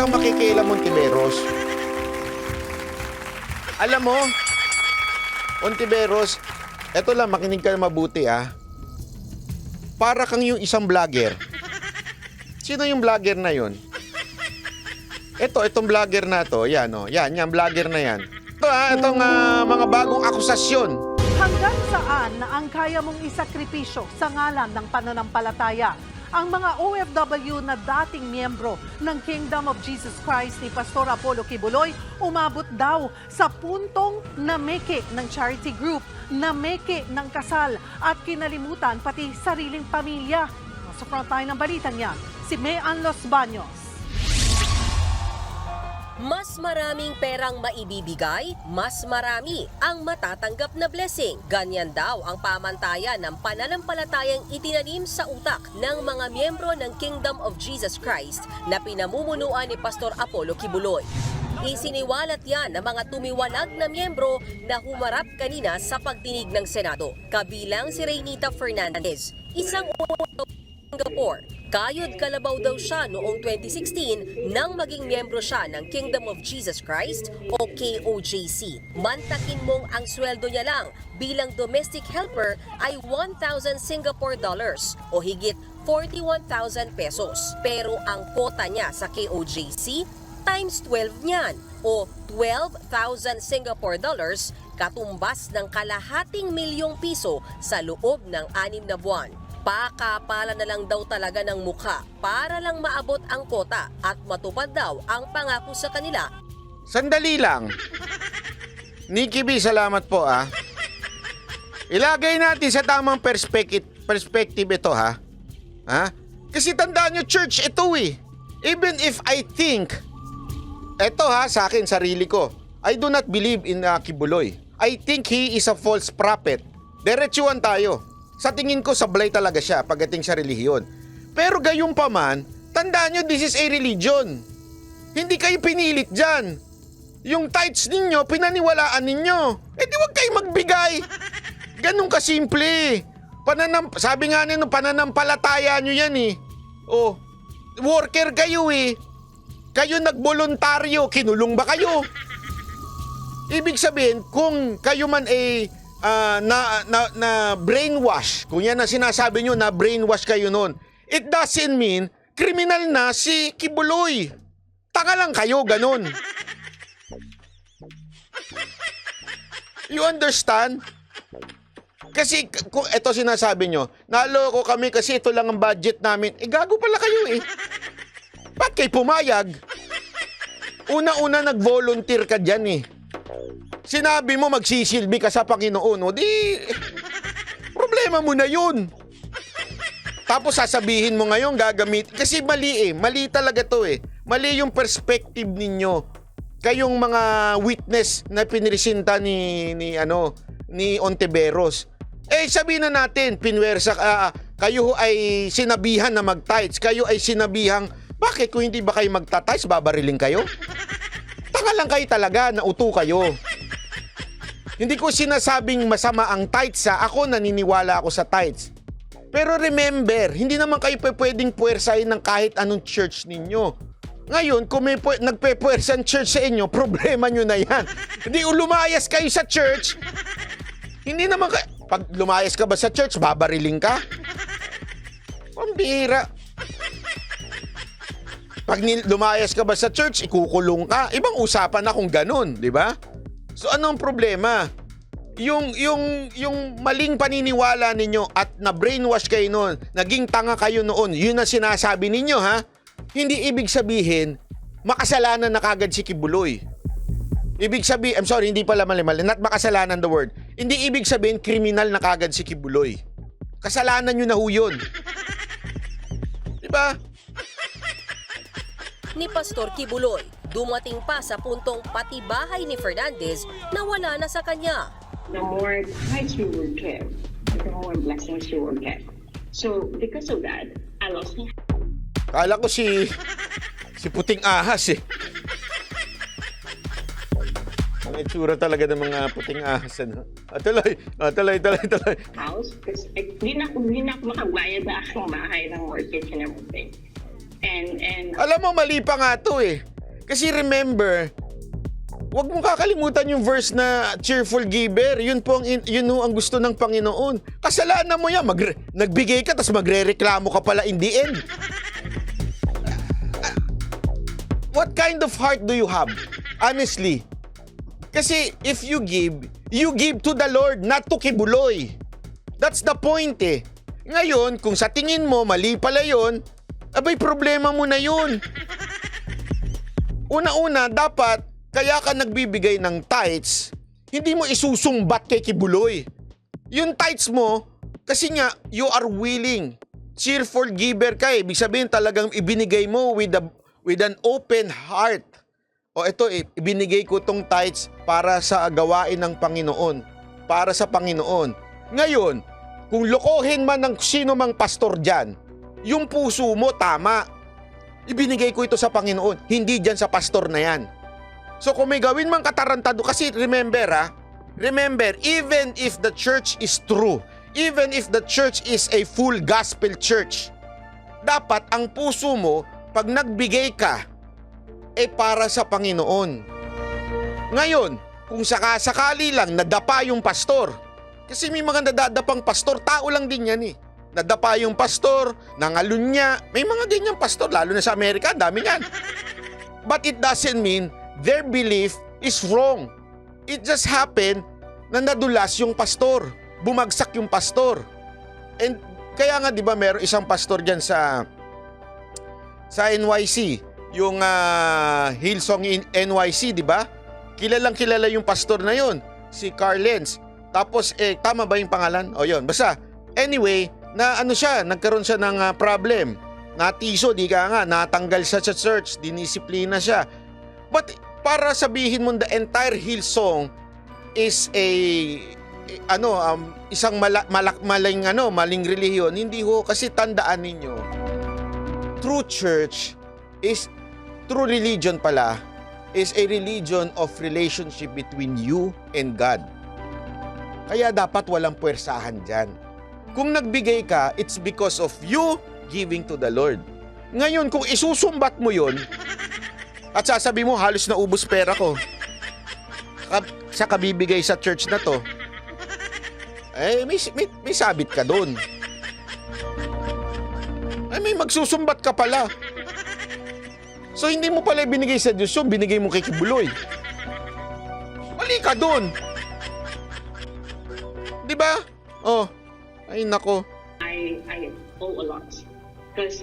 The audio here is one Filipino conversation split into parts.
kang makikialam, Ontiveros. Alam mo, Ontiveros, eto lang, makinig ka na mabuti Para kang yung isang vlogger. Sino yung vlogger na yun? Itong vlogger na to, yan yan vlogger na yan. Itong mga bagong akusasyon. Hanggang saan na ang kaya mong isakripisyo sa ngalan ng pananampalataya ang mga OFW na dating miyembro ng Kingdom of Jesus Christ ni Pastor Apollo Kibuloy umabot daw sa puntong nameke ng charity group, nameke ng kasal at kinalimutan pati sariling pamilya. Sa front line ng balitang yan, si Mean Los Baños. Mas maraming perang maibibigay, mas marami ang matatanggap na blessing. Ganyan daw ang pamantayan ng pananampalatayang itinanim sa utak ng mga miyembro ng Kingdom of Jesus Christ na pinamumunuan ni Pastor Apollo Kibuloy. Isiniwalat yan ng mga tumiwalag na miyembro na humarap kanina sa pagdinig ng Senado. Kabilang si Reynita Fernandez, isang Singapore. Kayod kalabaw daw siya noong 2016 nang maging miyembro siya ng Kingdom of Jesus Christ o KOJC. Mantakin mong ang sweldo niya lang bilang domestic helper ay 1,000 Singapore dollars o higit 41,000 pesos. Pero ang kota niya sa KOJC times 12 niyan o 12,000 Singapore dollars, katumbas ng kalahating milyong piso sa loob ng 6 na buwan. Pakapala na lang daw talaga ng mukha para lang maabot ang kota at matupad daw ang pangako sa kanila. Sandali lang. Nikki B, salamat po Ilagay natin sa tamang perspective ito Kasi tandaan nyo, church, ito Even if I think, ito sa akin, sarili ko, I do not believe in Kibuloy. I think he is a false prophet. Diretsuhan tayo. Sa tingin ko, sablay talaga siya pagdating sa relihiyon. Pero gayon pa man, tandaan nyo, this is a religion. Hindi kayo pinilit dyan. Yung tithes ninyo, pinaniwalaan ninyo. Di wag kayo magbigay. Ganun kasimple. Sabi nga nyo, pananampalataya nyo yan worker kayo Kayo nagboluntaryo, kinulong ba kayo? Ibig sabihin, kung kayo man na brainwash, kung yan ang sinasabi nyo, na brainwash kayo nun, it doesn't mean kriminal na si Kibuloy. Tanga lang kayo, ganun. You understand? Kasi kung ito sinasabi nyo, naloko kami kasi ito lang ang budget namin. Gago pala kayo Ba't kayo pumayag? Una-una nag-volunteer ka dyan Sinabi mo magsisilbi ka sa Panginoon, problema mo na yun. Tapos sasabihin mo ngayon gagamit, kasi mali mali talaga to Mali yung perspective ninyo. Kayong mga witness na pinresinta ni Ontiveros. Sabihin na natin, kayo ay sinabihan na mag-tithes, kayo ay sinabihang, bakit kung hindi ba kayo magta-tithes, babariling kayo? Tanga lang kayo talaga, nauto kayo. Hindi ko sinasabing masama ang tithes ako naniniwala ako sa tithes. Pero remember, hindi naman kayo pwedeng puwersahin ng kahit anong church ninyo. Ngayon, kung may nagpe-puwersa ang church sa inyo, problema nyo na yan. Hindi lumayas kayo sa church, hindi naman pag lumayas ka ba sa church, babariling ka? Pambihira. Pag lumayas ka ba sa church, ikukulong ka. Ibang usapan na kung ganun, di ba? So anong problema? Yung maling paniniwala ninyo at na-brainwash kayo noon, naging tanga kayo noon, yun ang sinasabi ninyo Hindi ibig sabihin, makasalanan na kagad si Kibuloy. Ibig sabihin, I'm sorry, hindi pala mali, not makasalanan the word. Hindi ibig sabihin, kriminal na kagad si Kibuloy. Kasalanan nyo na yun. Diba? Ni Pastor Kibuloy, dumating pa sa puntong pati bahay ni Fernandez na wala na sa kanya. The more tithes you will give, the more blessings you will get. So, because of that, I lost my... Kala ko si Puting Ahas Ang itsura talaga ng mga puting ahas Tuloy. house. Because hindi na ako makabayad na akong bahay ng mortgage and everything. And Alam mo, mali pa nga to Kasi remember, huwag mong kakalimutan yung verse na cheerful giver. Yun po ang gusto ng Panginoon. Kasalanan mo yan. Nagbigay ka, tapos magre-reklamo ka pala in the end. What kind of heart do you have? Honestly. Kasi if you give to the Lord, not to Kibuloy. That's the point eh. Ngayon, kung sa tingin mo, mali pala yun, abay, problema mo na yun. Una-una, dapat, kaya ka nagbibigay ng tithes, hindi mo isusumbat kay Kibuloy. Yung tithes mo, kasi nga, you are willing. Cheerful giver ka eh. Ibig sabihin talagang ibinigay mo with an open heart. O ito, ibinigay ko tong tithes para sa gawain ng Panginoon. Para sa Panginoon. Ngayon, kung lokohin man ng sino mang pastor dyan, yung puso mo tama. Ibinigay ko ito sa Panginoon, hindi dyan sa pastor na yan. So kung may gawin mang katarantado, kasi remember, even if the church is true, even if the church is a full gospel church, dapat ang puso mo, pag nagbigay ka, para sa Panginoon. Ngayon, kung sakasakali lang nadapa yung pastor, kasi may mga nadadapang pastor, tao lang din yan eh. Nadapa yung pastor, nangalunya, may mga ganyang pastor, lalo na sa Amerika, dami yan. But it doesn't mean their belief is wrong. It just happened na nadulas yung pastor. Bumagsak yung pastor. And kaya nga 'di ba meron isang pastor diyan sa NYC, yung Hillsong NYC, 'di ba? Kilalang kilala yung pastor na yon, si Carl Lenz. Tapos tama ba yung pangalan? O yun, basta anyway, na ano siya, nagkaroon siya ng problem. Natiso, di ka nga, natanggal siya sa church, dinisiplina siya. But para sabihin mo the entire Hillsong is isang maling relihiyon, hindi ho, kasi tandaan ninyo, true church is, true religion pala, is a religion of relationship between you and God. Kaya dapat walang puwersahan dyan. Kung nagbigay ka, it's because of you giving to the Lord. Ngayon, kung isusumbat mo yun, at sasabi mo, halos naubos pera ko sa kabibigay sa church na to, may sabit ka doon. May magsusumbat ka pala. So, hindi mo pala binigay sa Diyos yun, binigay mo kay Kibuloy. Mali ka doon. Diba? Oh, ay nako. I owe a lot because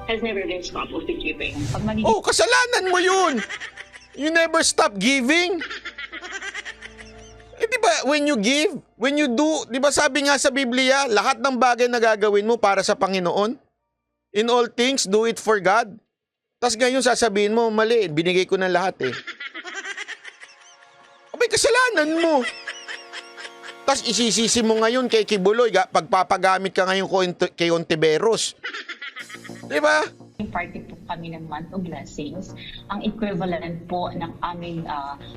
has never been stopped of the giving. Oh, kasalanan mo yun. You never stop giving. Diba, when you give, when you do, diba sabi nga sa Biblia, lahat ng bagay na gagawin mo para sa Panginoon, in all things, do it for God. Tapos ngayon sasabihin mo, mali, binigay ko na lahat eh. Abay, kasalanan mo. Tapos isisisi mo ngayon kay Kibuloy, pagpapagamit ka ngayon kay Ontiveros. Diba? Party po kami ng month of blessings. Ang equivalent po ng aming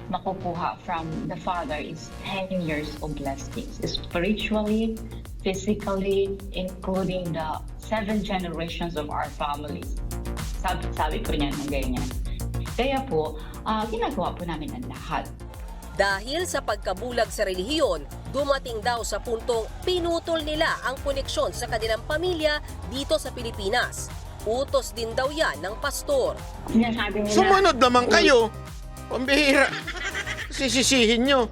makukuha from the Father is 10 years of blessings. Spiritually, physically, including the 7 generations of our families. Sabi ko niyan ng ganyan. Kaya po, ginagawa po namin ang lahat. Dahil sa pagkabulag sa relihiyon, dumating daw sa puntong pinutol nila ang koneksyon sa kanilang pamilya dito sa Pilipinas. Utos din daw yan ng pastor. Sinasabi nila, Sumunod naman kayo. Pambihira. Sisisihin nyo.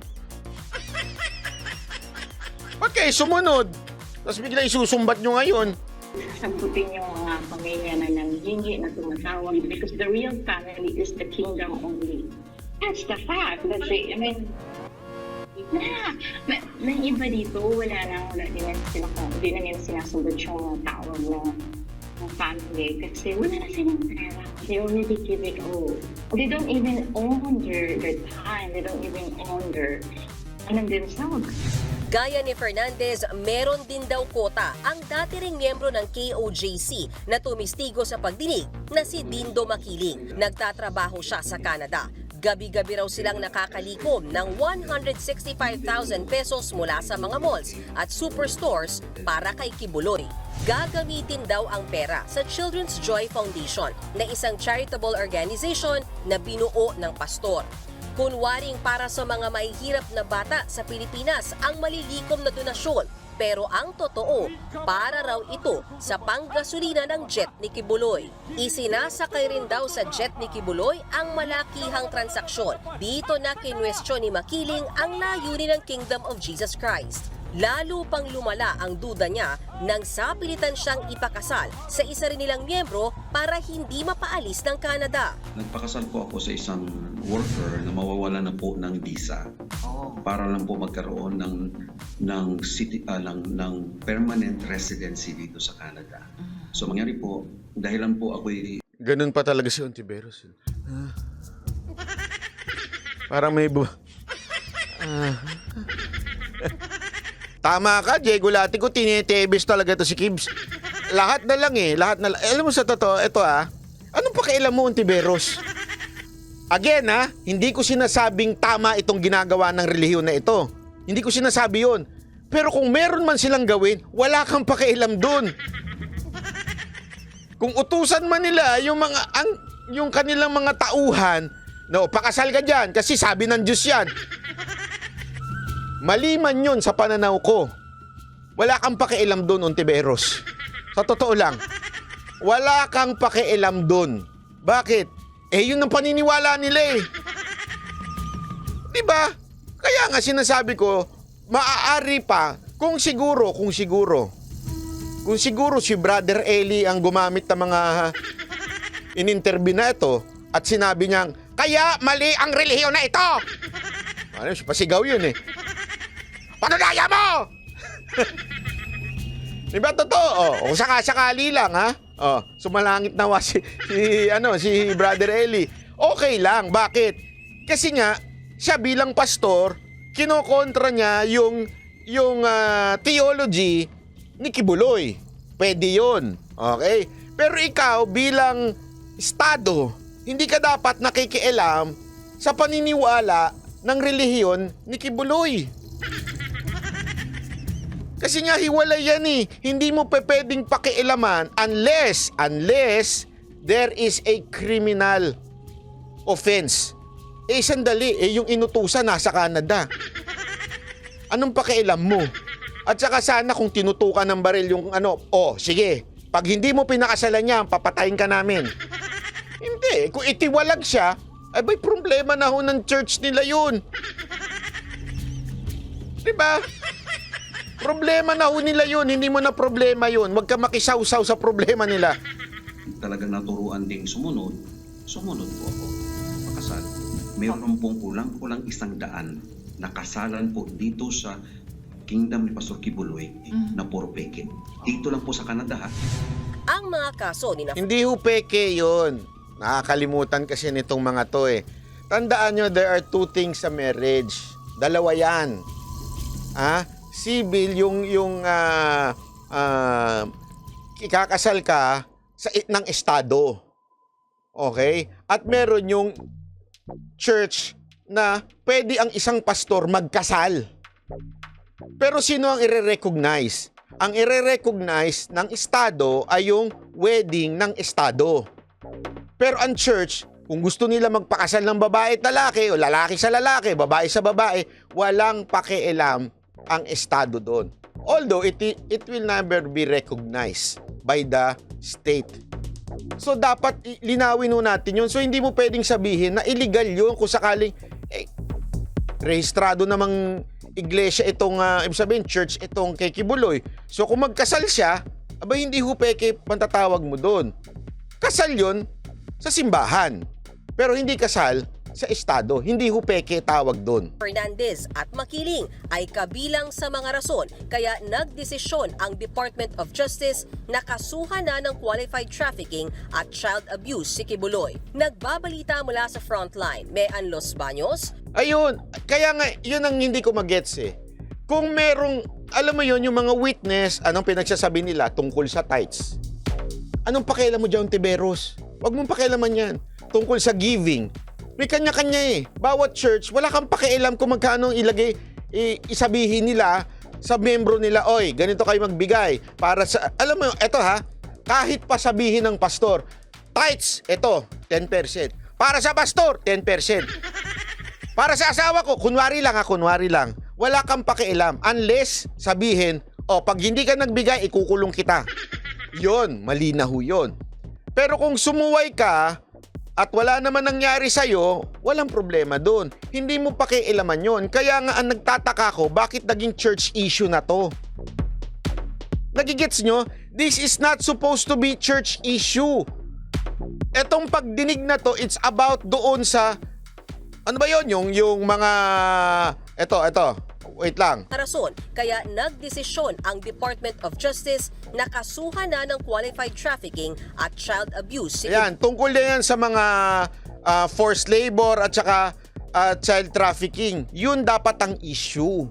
Ba't kayo sumunod? Tapos bigla isusumbat nyo ngayon. sasagutin yung mga pamilya na nanghingi, na tumatawag, because the real family is the kingdom only. That's the fact. That's it. I mean, may iba dito, wala din na nila sinasagot yung tawag ng family kasi wala na silang pera. They already give it all. They don't even own their time. They don't even own their themselves. Gaya ni Fernandez, meron din daw kota ang dati ring miyembro ng KOJC na tumistigo sa pagdinig na si Dindo Makiling. Nagtatrabaho siya sa Canada. Gabi-gabi raw silang nakakalikom ng 165,000 pesos mula sa mga malls at superstores para kay Kibuloy. Gagamitin daw ang pera sa Children's Joy Foundation na isang charitable organization na binuo ng pastor. Kunwaring para sa mga mahihirap na bata sa Pilipinas ang malilikom na donasyon. Pero ang totoo, para raw ito sa panggasolina ng jet ni Kibuloy. Isinasakay rin daw sa jet ni Kibuloy ang malakihang transaksyon. Dito na kinwestiyon ni Makiling ang layunin ng Kingdom of Jesus Christ. Lalo pang lumala ang duda niya nang sapilitan siyang ipakasal sa isa rin nilang miyembro para hindi mapaalis ng Canada. Nagpakasal po ako sa isang worker na mawawala na po ng visa para lang po magkaroon ng permanent residency dito sa Canada. So mangyari po, dahilan po ako'y Ganun pa talaga si Ontiveros. Parang may Tama ka, Diego Latico, tinitebis talaga to si Kibs. Lahat na lang eh, lahat na lang. Alam mo sa totoo, ito anong pakialam mo, Ontiveros? Again hindi ko sinasabing tama itong ginagawa ng relihiyon na ito. Hindi ko sinasabi yun. Pero kung meron man silang gawin, wala kang pakialam dun. Kung utusan man nila yung kanilang mga tauhan, no, pakasal ka dyan kasi sabi ng Diyos yan. Mali man yun sa pananaw ko. Wala kang pakialam dun, Ontiveros. Sa totoo lang, wala kang pakialam dun. Bakit? Yun ang paniniwala nila Diba? Kaya nga sinasabi ko, maaari pa, kung siguro si Brother Eli ang gumamit ng mga in-interview na ito at sinabi niyang, kaya mali ang relihiyon na ito! Ano, pasigaw yun Panunaya mo! Diba totoo? Kung sakali lang sumalangit nawa si Brother Eli. Okay lang. Bakit? Kasi nga, siya bilang pastor, kinokontra niya yung theology ni Kibuloy. Pwede yun. Okay? Pero ikaw bilang estado, hindi ka dapat nakikialam sa paniniwala ng relihiyon ni Kibuloy. Kasi nga hiwalay yan Hindi mo pwedeng pakialaman unless there is a criminal offense. Sandali, yung inutusan nasa Canada. Anong pakialam mo? At saka sana kung tinutukan ng baril yung sige, pag hindi mo pinakasalan niya, papatayin ka namin. Hindi, kung itiwalag siya, may problema na ho ng church nila yun. Diba? Problema na ho nila yun, hindi mo na problema yun. Huwag ka makisawsaw sa problema nila. talagang naturuan ding sumunod po ako. Pakasal. Meron pong kulang-kulang 100 na kasalan po dito sa Kingdom ni Pastor Kibuloy na puro peke. Dito lang po sa Canada Ang mga kaso ni Hindi ho peke yun. Nakakalimutan kasi nitong mga to Tandaan nyo, there are two things sa marriage. Dalawa yan. Civil, yung ikakasal ka ng estado. Okay? At meron yung church na pwede ang isang pastor magkasal. Pero sino ang ire-recognize? Ang ire-recognize ng estado ay yung wedding ng estado. Pero ang church, kung gusto nila magpakasal ng babae at lalaki o lalaki sa lalaki, babae sa babae, walang pakialam ang estado doon. Although it will never be recognized by the state. So dapat linawin mo natin yun. So hindi mo pwedeng sabihin na illegal yun kung sakaling rehistrado namang iglesia itong, ibig sabihin, church itong kay Kibuloy. So kung magkasal siya, hindi ho peke pantatawag mo doon. Kasal yun sa simbahan. Pero hindi kasal sa estado. Hindi ho peke tawag doon. Fernandez at Makiling ay kabilang sa mga rason kaya nagdesisyon ang Department of Justice na kasuhan na ng qualified trafficking at child abuse si Kibuloy. Nagbabalita mula sa Frontline, Mean Los Baños. Ayun, kaya nga, yun ang hindi ko magets Kung merong, alam mo yun, yung mga witness, anong pinagsasabi nila tungkol sa tithes? Anong pakialam mo dyan, Tiberos? Huwag mong pakialaman yan. Tungkol sa giving. May kanya-kanya eh. Bawat church, wala kang pakialam kung magkano ilagay, isabihin nila sa membro nila, oy, ganito kayo magbigay. Para sa, alam mo, eto ha, kahit pa sabihin ng pastor, tithes, eto, 10%. Para sa pastor, 10%. Para sa asawa ko, kunwari lang. Wala kang pakialam unless sabihin, pag hindi ka nagbigay, ikukulong kita. Yon, mali na ho yun. Pero kung sumuway ka at wala naman nangyari sa'yo, walang problema doon. Hindi mo pakialaman yon. Kaya nga ang nagtataka ko, bakit naging church issue na to? Nagigets nyo? This is not supposed to be church issue. Etong pagdinig na to, it's about doon sa, ano ba yon? Yung mga, eto, wait lang. Rason, kaya nagdesisyon ang Department of Justice na kasuhan na ng qualified trafficking at child abuse. Ayan, tungkol na yan sa mga forced labor at saka child trafficking. Yun dapat ang issue.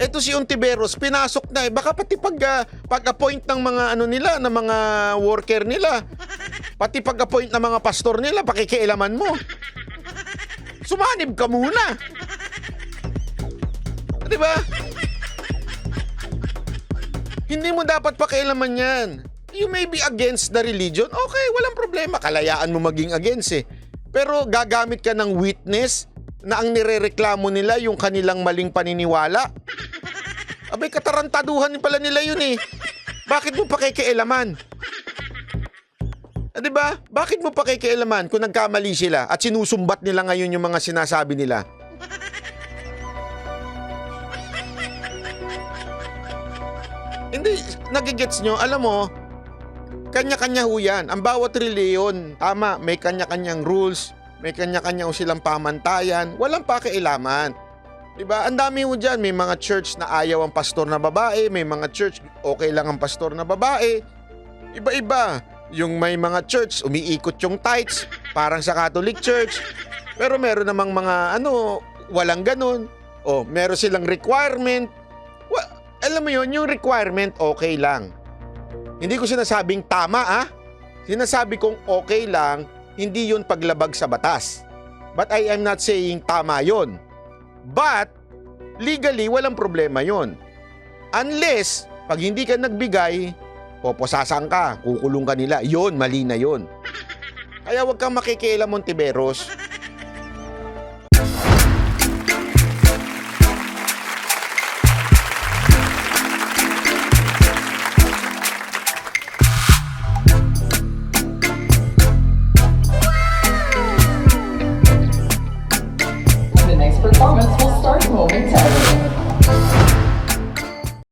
Ito si Ontiveros, pinasok na eh. Baka pati pag-appoint ng mga ng mga worker nila, pati pag-appoint ng mga pastor nila, pakikialaman mo. Sumanib ka muna. Diba? Hindi mo dapat pakialaman yan. You may be against the religion. Okay, walang problema. Kalayaan mo maging against eh. Pero gagamit ka ng witness na ang nirereklamo nila yung kanilang maling paniniwala. Abay, katarantaduhan pala nila yun eh. Bakit mo pakikialaman? Diba? Bakit mo pakikialaman kung nagkamali sila at sinusumbat nila ngayon yung mga sinasabi nila? Hindi, nagigets nyo, alam mo, kanya-kanya ho yan. Ang bawat reliyon, tama, may kanya-kanyang rules, may kanya-kanya ho silang pamantayan, walang pakialaman. Diba? Ang dami ho dyan, may mga church na ayaw ang pastor na babae, may mga church okay lang ang pastor na babae. Iba-iba. Yung may mga church, umiikot yung tithes, parang sa Catholic Church. Pero meron namang mga walang ganun. O, meron silang requirement. Alam mo yun, yung requirement, okay lang. Hindi ko sinasabing tama, Sinasabi kong okay lang, hindi yun paglabag sa batas. But I am not saying tama yun. But, legally, walang problema yun. Unless, pag hindi ka nagbigay, poposasan ka, kukulong ka nila. Yun, mali na yun. Kaya huwag kang makikialam, Ontiveros.